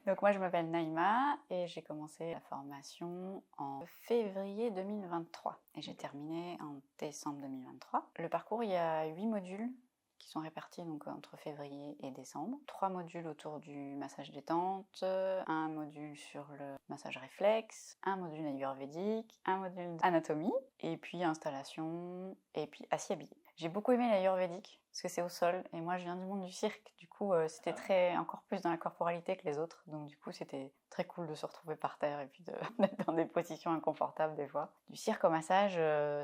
Donc moi je m'appelle Naïma et j'ai commencé la formation en février 2023 et j'ai terminé en décembre 2023. Le parcours, il y a 8 modules qui sont répartis donc entre février et décembre. 3 modules autour du massage détente, un module sur le massage réflexe, un module ayurvédique, un module anatomie, et puis installation, et puis assis-habillé. J'ai beaucoup aimé l'ayurvédique parce que c'est au sol et moi je viens du monde du cirque, du coup c'était encore plus dans la corporalité que les autres, donc du coup c'était très cool de se retrouver par terre et puis d'être dans des positions inconfortables des fois. Du cirque au massage,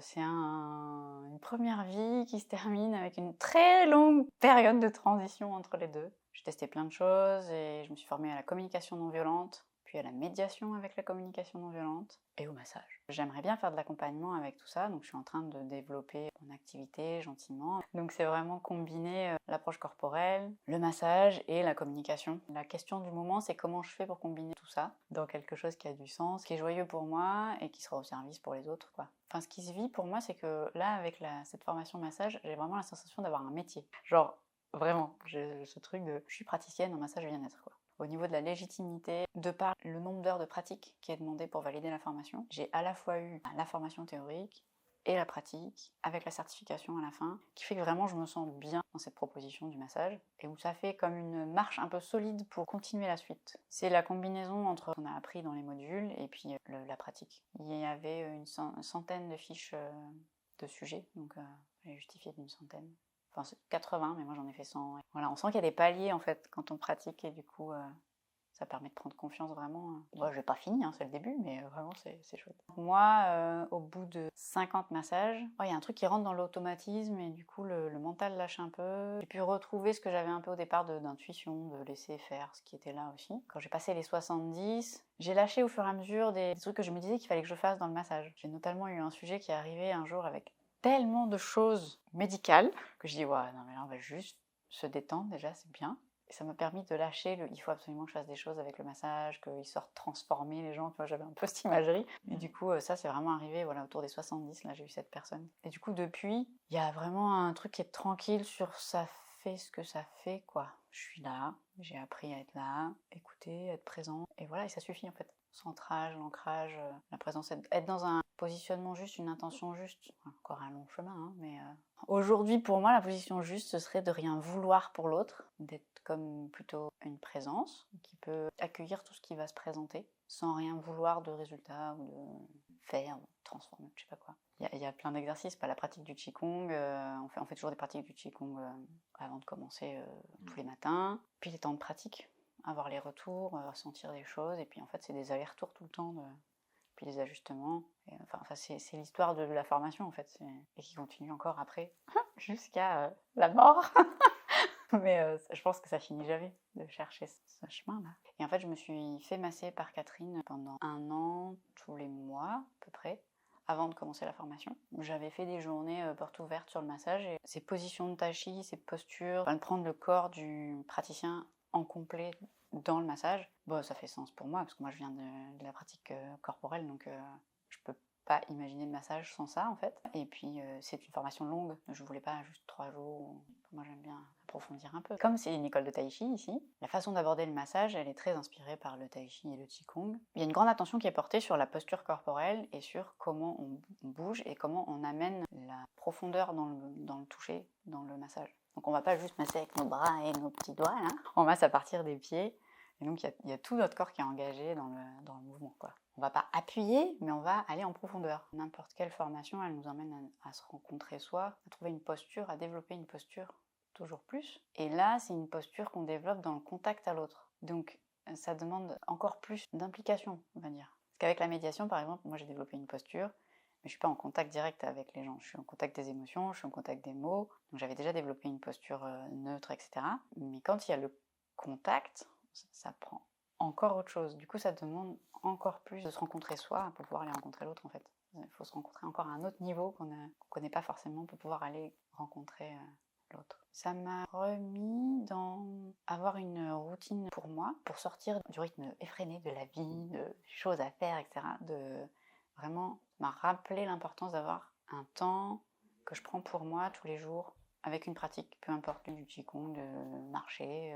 c'est une première vie qui se termine avec une très longue période de transition entre les deux. J'ai testé plein de choses et je me suis formée à la communication non violente, puis à la médiation avec la communication non violente et au massage. J'aimerais bien faire de l'accompagnement avec tout ça, donc je suis en train de développer mon activité gentiment. Donc c'est vraiment combiner l'approche corporelle, le massage et la communication. La question du moment, c'est comment je fais pour combiner tout ça dans quelque chose qui a du sens, qui est joyeux pour moi et qui sera au service pour les autres, quoi. Enfin, ce qui se vit pour moi, c'est que là, avec cette formation massage, j'ai vraiment la sensation d'avoir un métier. Genre, vraiment, j'ai ce truc de je suis praticienne en massage bien-être, quoi. Au niveau de la légitimité, de par le nombre d'heures de pratique qui est demandé pour valider la formation, j'ai à la fois eu la formation théorique et la pratique, avec la certification à la fin, qui fait que vraiment je me sens bien dans cette proposition du massage, et où ça fait comme une marche un peu solide pour continuer la suite. C'est la combinaison entre ce qu'on a appris dans les modules et puis la pratique. Il y avait une centaine de fiches de sujets, donc j'ai justifié d'une centaine. Enfin, c'est 80, mais moi j'en ai fait 100. Voilà, on sent qu'il y a des paliers en fait quand on pratique et du coup ça permet de prendre confiance vraiment. Moi, j'ai pas fini, hein, c'est le début, mais vraiment c'est chouette. Moi, au bout de 50 massages, il y a un truc qui rentre dans l'automatisme et du coup le mental lâche un peu. J'ai pu retrouver ce que j'avais un peu au départ d'intuition, de laisser faire ce qui était là aussi. Quand j'ai passé les 70, j'ai lâché au fur et à mesure des trucs que je me disais qu'il fallait que je fasse dans le massage. J'ai notamment eu un sujet qui est arrivé un jour avec tellement de choses médicales que je dis ouais non mais là on va juste se détendre déjà, c'est bien. Et ça m'a permis de lâcher il faut absolument que je fasse des choses avec le massage, qu'ils sortent transformer les gens, tu vois, j'avais un peu cette imagerie. Et du coup ça c'est vraiment arrivé voilà, autour des 70, là j'ai eu cette personne. Et du coup depuis, il y a vraiment un truc qui est tranquille sur ça fait ce que ça fait quoi. Je suis là, j'ai appris à être là, écouter, être présent, et voilà, et ça suffit en fait. Centrage, l'ancrage, la présence, être dans un positionnement juste, une intention juste. Encore un long chemin, hein, mais aujourd'hui pour moi la position juste ce serait de rien vouloir pour l'autre, d'être comme plutôt une présence qui peut accueillir tout ce qui va se présenter sans rien vouloir de résultat ou de faire, ou transformer, je sais pas quoi. Il y a plein d'exercices, pas la pratique du Qigong, on fait toujours des pratiques du Qigong avant de commencer tous les matins, puis les temps de pratique, avoir les retours, ressentir des choses, et puis en fait c'est des allers-retours tout le temps, puis les ajustements, et, enfin c'est l'histoire de la formation en fait, et qui continue encore après, jusqu'à la mort. Mais je pense que ça finit jamais de chercher ce chemin-là. Et en fait je me suis fait masser par Catherine pendant 1 an, tous les mois à peu près, avant de commencer la formation. J'avais fait des journées portes ouvertes sur le massage, et ces positions de tai chi, ces postures, de prendre le corps du praticien en complet dans le massage, bon, ça fait sens pour moi, parce que moi je viens de la pratique corporelle, donc je peux pas imaginer le massage sans ça en fait. Et puis c'est une formation longue, je voulais pas juste 3 jours, moi j'aime bien approfondir un peu. Comme c'est une école de tai chi ici, la façon d'aborder le massage, elle est très inspirée par le tai chi et le qigong. Il y a une grande attention qui est portée sur la posture corporelle et sur comment on bouge et comment on amène la profondeur dans le toucher, dans le massage. Donc on va pas juste masser avec nos bras et nos petits doigts, là. On masse à partir des pieds. Et donc il y a tout notre corps qui est engagé dans le mouvement, quoi. On va pas appuyer, mais on va aller en profondeur. N'importe quelle formation, elle nous emmène à se rencontrer soi, à trouver une posture, à développer une posture toujours plus. Et là, c'est une posture qu'on développe dans le contact à l'autre. Donc ça demande encore plus d'implication, on va dire. Parce qu'avec la médiation, par exemple, moi j'ai développé une posture, mais je ne suis pas en contact direct avec les gens. Je suis en contact des émotions, je suis en contact des mots. Donc j'avais déjà développé une posture neutre, etc. Mais quand il y a le contact, ça prend encore autre chose. Du coup, ça demande encore plus de se rencontrer soi pour pouvoir aller rencontrer l'autre, en fait. Il faut se rencontrer encore à un autre niveau qu'on ne connaît pas forcément pour pouvoir aller rencontrer l'autre. Ça m'a remis dans avoir une routine pour moi, pour sortir du rythme effréné de la vie, de choses à faire, etc. Vraiment m'a rappelé l'importance d'avoir un temps que je prends pour moi tous les jours, avec une pratique, peu importe du qigong, de marcher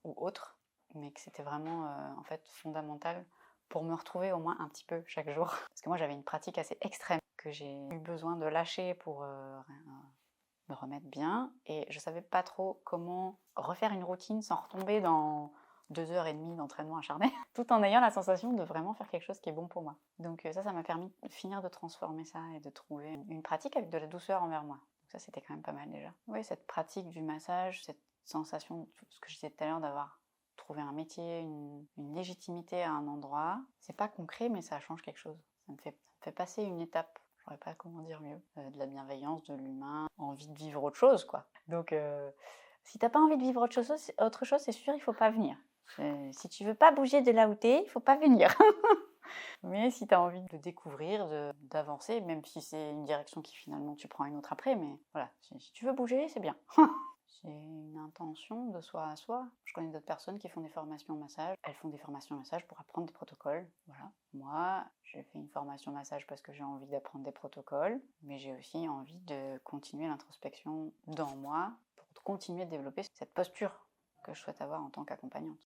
ou autre, mais que c'était vraiment en fait fondamental pour me retrouver au moins un petit peu chaque jour. Parce que moi j'avais une pratique assez extrême que j'ai eu besoin de lâcher pour me remettre bien, et je savais pas trop comment refaire une routine sans retomber dans 2 heures et demie d'entraînement acharné, tout en ayant la sensation de vraiment faire quelque chose qui est bon pour moi. Donc ça m'a permis de finir de transformer ça et de trouver une pratique avec de la douceur envers moi. Donc ça, c'était quand même pas mal déjà. Oui, cette pratique du massage, cette sensation, ce que je disais tout à l'heure, d'avoir trouvé un métier, une légitimité à un endroit, c'est pas concret, mais ça change quelque chose. Ça me fait passer une étape. Je ne saurais pas comment dire mieux. De la bienveillance, de l'humain, envie de vivre autre chose, quoi. Donc, si t'as pas envie de vivre autre chose, c'est sûr, il faut pas venir. Si tu veux pas bouger de là où t'es, il faut pas venir. Mais si tu as envie de découvrir, d'avancer, même si c'est une direction qui finalement tu prends une autre après, mais voilà, si tu veux bouger, c'est bien. C'est une intention de soi à soi. Je connais d'autres personnes qui font des formations massage. Elles font des formations massage pour apprendre des protocoles. Voilà. Moi, j'ai fait une formation massage parce que j'ai envie d'apprendre des protocoles, mais j'ai aussi envie de continuer l'introspection dans moi pour continuer de développer cette posture que je souhaite avoir en tant qu'accompagnante.